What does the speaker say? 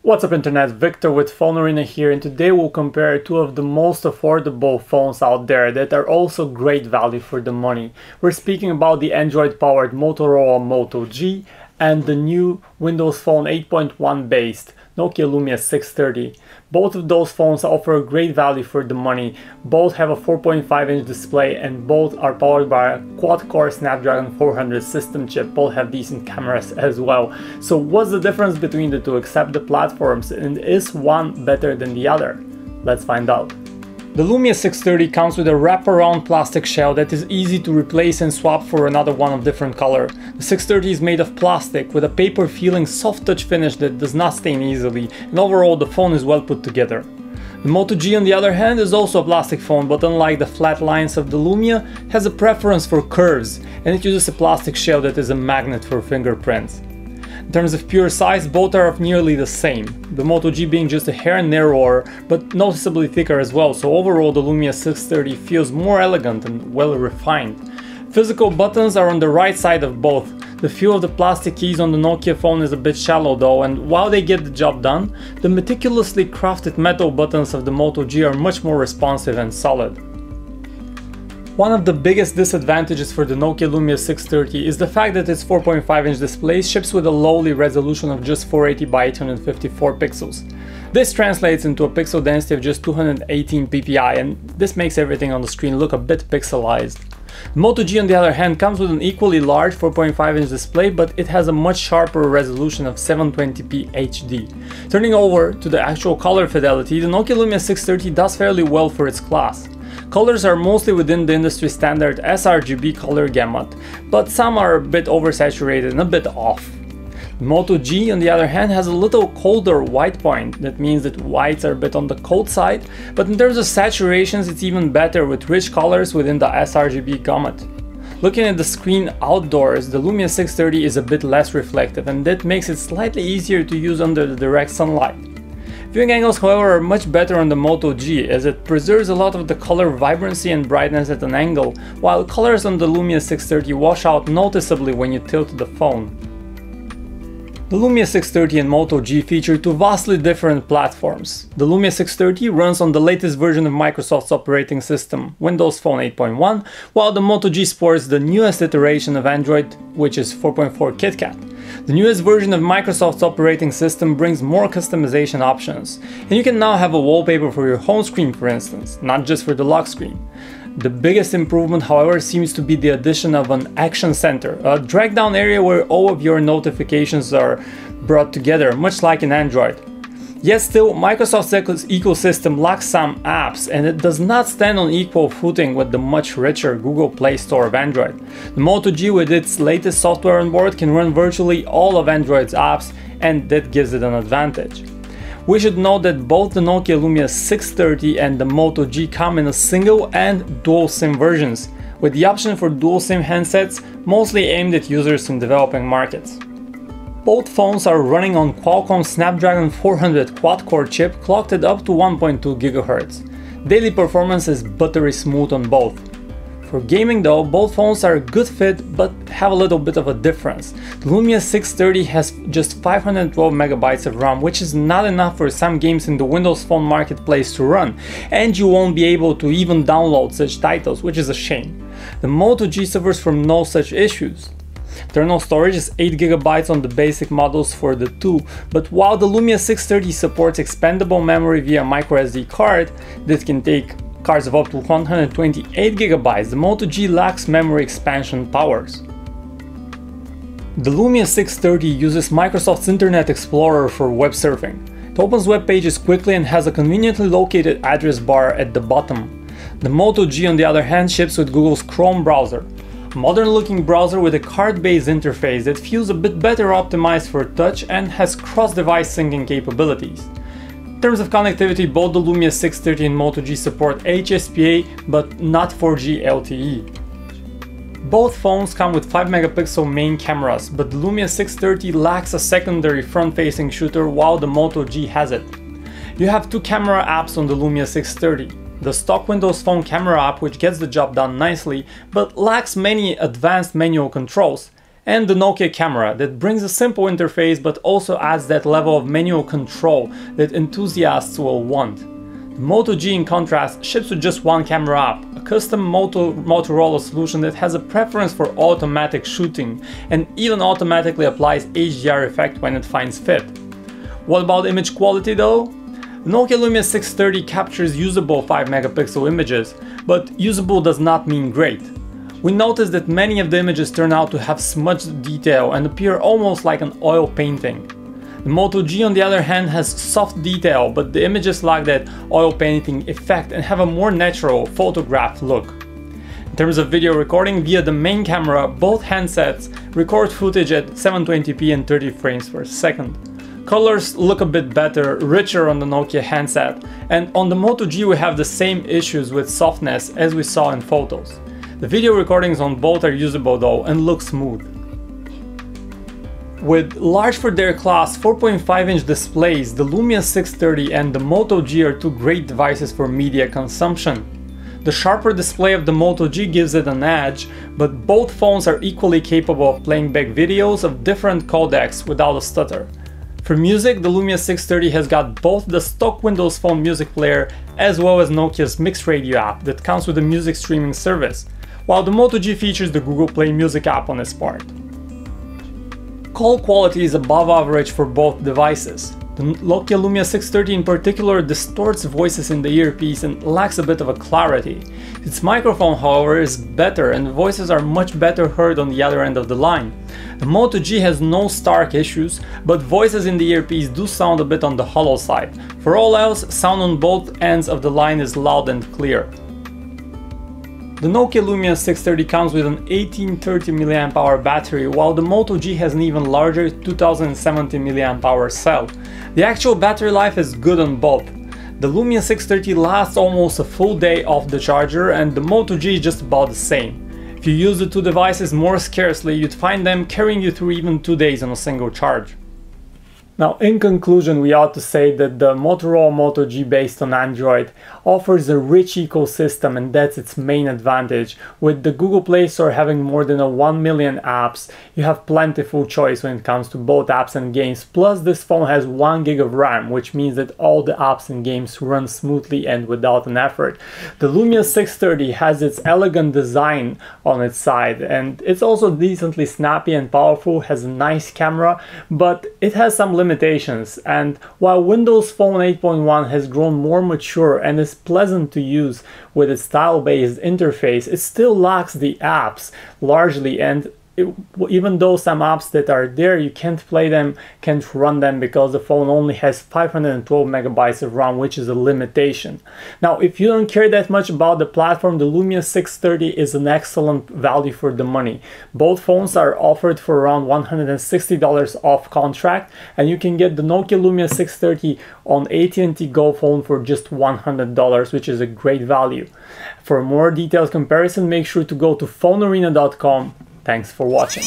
What's up internet, Victor with PhoneArena here, and today we'll compare two of the most affordable phones out there that are also great value for the money. We're speaking about the Android powered Motorola Moto G and the new Windows Phone 8.1 based Nokia Lumia 630. Both of those phones offer great value for the money. Both have a 4.5-inch display and both are powered by a quad-core Snapdragon 400 system chip. Both have decent cameras as well. So what's the difference between the two except the platforms, and is one better than the other? Let's find out. The Lumia 630 comes with a wraparound plastic shell that is easy to replace and swap for another one of different color. The 630 is made of plastic with a paper feeling soft touch finish that does not stain easily, and overall the phone is well put together. The Moto G on the other hand is also a plastic phone, but unlike the flat lines of the Lumia, has a preference for curves, and it uses a plastic shell that is a magnet for fingerprints. In terms of pure size, both are of nearly the same, the Moto G being just a hair narrower but noticeably thicker as well, so overall the Lumia 630 feels more elegant and well refined. Physical buttons are on the right side of both. The feel of the plastic keys on the Nokia phone is a bit shallow though, and while they get the job done, the meticulously crafted metal buttons of the Moto G are much more responsive and solid. One of the biggest disadvantages for the Nokia Lumia 630 is the fact that its 4.5-inch display ships with a lowly resolution of just 480 by 854 pixels. This translates into a pixel density of just 218 ppi, and this makes everything on the screen look a bit pixelized. The Moto G on the other hand comes with an equally large 4.5-inch display, but it has a much sharper resolution of 720p HD. Turning over to the actual color fidelity, the Nokia Lumia 630 does fairly well for its class. Colors are mostly within the industry standard sRGB color gamut, but some are a bit oversaturated and a bit off. The Moto G on the other hand has a little colder white point. That means that whites are a bit on the cold side, but in terms of saturations it's even better with rich colors within the sRGB gamut. Looking at the screen outdoors, the Lumia 630 is a bit less reflective, and that makes it slightly easier to use under the direct sunlight. Viewing angles, however, are much better on the Moto G, as it preserves a lot of the color vibrancy and brightness at an angle, while colors on the Lumia 630 wash out noticeably when you tilt the phone. The Lumia 630 and Moto G feature two vastly different platforms. The Lumia 630 runs on the latest version of Microsoft's operating system, Windows Phone 8.1, while the Moto G sports the newest iteration of Android, which is 4.4 KitKat. The newest version of Microsoft's operating system brings more customization options, and you can now have a wallpaper for your home screen, for instance, not just for the lock screen. The biggest improvement, however, seems to be the addition of an action center, a drag down area where all of your notifications are brought together, much like in Android. Yet still, Microsoft's ecosystem lacks some apps, and it does not stand on equal footing with the much richer Google Play Store of Android. The Moto G with its latest software on board can run virtually all of Android's apps, and that gives it an advantage. We should note that both the Nokia Lumia 630 and the Moto G come in a single and dual SIM versions, with the option for dual SIM handsets mostly aimed at users in developing markets. Both phones are running on Qualcomm's Snapdragon 400 quad-core chip clocked at up to 1.2 GHz. Daily performance is buttery smooth on both. For gaming though, both phones are a good fit but have a little bit of a difference. The Lumia 630 has just 512 MB of RAM, which is not enough for some games in the Windows Phone marketplace to run, and you won't be able to even download such titles, which is a shame. The Moto G suffers from no such issues. Internal storage is 8 GB on the basic models for the two, but while the Lumia 630 supports expandable memory via microSD card that can take cards of up to 128 GB, the Moto G lacks memory expansion powers. The Lumia 630 uses Microsoft's Internet Explorer for web surfing. It opens web pages quickly and has a conveniently located address bar at the bottom. The Moto G on the other hand ships with Google's Chrome browser. A modern looking browser with a card-based interface that feels a bit better optimized for touch and has cross-device syncing capabilities. In terms of connectivity, both the Lumia 630 and Moto G support HSPA but not 4G LTE. Both phones come with 5 megapixel main cameras, but the Lumia 630 lacks a secondary front-facing shooter while the Moto G has it. You have two camera apps on the Lumia 630. The stock Windows Phone camera app, which gets the job done nicely but lacks many advanced manual controls, and the Nokia camera that brings a simple interface but also adds that level of manual control that enthusiasts will want. The Moto G, in contrast, ships with just one camera app, a custom Motorola solution that has a preference for automatic shooting and even automatically applies HDR effect when it finds fit. What about image quality though? The Nokia Lumia 630 captures usable 5-megapixel images, but usable does not mean great. We noticed that many of the images turn out to have smudged detail and appear almost like an oil painting. The Moto G, on the other hand, has soft detail, but the images lack that oil painting effect and have a more natural photographed look. In terms of video recording via the main camera, both handsets record footage at 720p and 30 frames per second. Colors look a bit better, richer on the Nokia handset, and on the Moto G we have the same issues with softness as we saw in photos. The video recordings on both are usable though and look smooth. With large for their class 4.5-inch displays, the Lumia 630 and the Moto G are two great devices for media consumption. The sharper display of the Moto G gives it an edge, but both phones are equally capable of playing back videos of different codecs without a stutter. For music, the Lumia 630 has got both the stock Windows Phone music player as well as Nokia's Mix Radio app that comes with a music streaming service, while the Moto G features the Google Play Music app on its part. Call quality is above average for both devices. The Nokia Lumia 630 in particular distorts voices in the earpiece and lacks a bit of a clarity. Its microphone, however, is better and voices are much better heard on the other end of the line. The Moto G has no stark issues, but voices in the earpiece do sound a bit on the hollow side. For all else, sound on both ends of the line is loud and clear. The Nokia Lumia 630 comes with an 1830 mAh battery, while the Moto G has an even larger 2070 mAh cell. The actual battery life is good on both. The Lumia 630 lasts almost a full day off the charger, and the Moto G is just about the same. If you use the two devices more scarcely, you'd find them carrying you through even 2 days on a single charge. Now, in conclusion, we ought to say that the Motorola Moto G based on Android offers a rich ecosystem, and that's its main advantage. With the Google Play Store having more than 1 million apps, you have plentiful choice when it comes to both apps and games. Plus, this phone has 1 gig of RAM, which means that all the apps and games run smoothly and without an effort. The Lumia 630 has its elegant design on its side, and it's also decently snappy and powerful, has a nice camera, but it has some limitations. And while Windows Phone 8.1 has grown more mature and is pleasant to use with its tile-based interface, it still lacks the apps largely, and even though some apps that are there, you can't play them, can't run them because the phone only has 512 megabytes of RAM, which is a limitation. Now, if you don't care that much about the platform, the Lumia 630 is an excellent value for the money. Both phones are offered for around $160 off contract, and you can get the Nokia Lumia 630 on AT&T Go phone for just $100, which is a great value. For more detailed comparison, make sure to go to PhoneArena.com. Thanks for watching.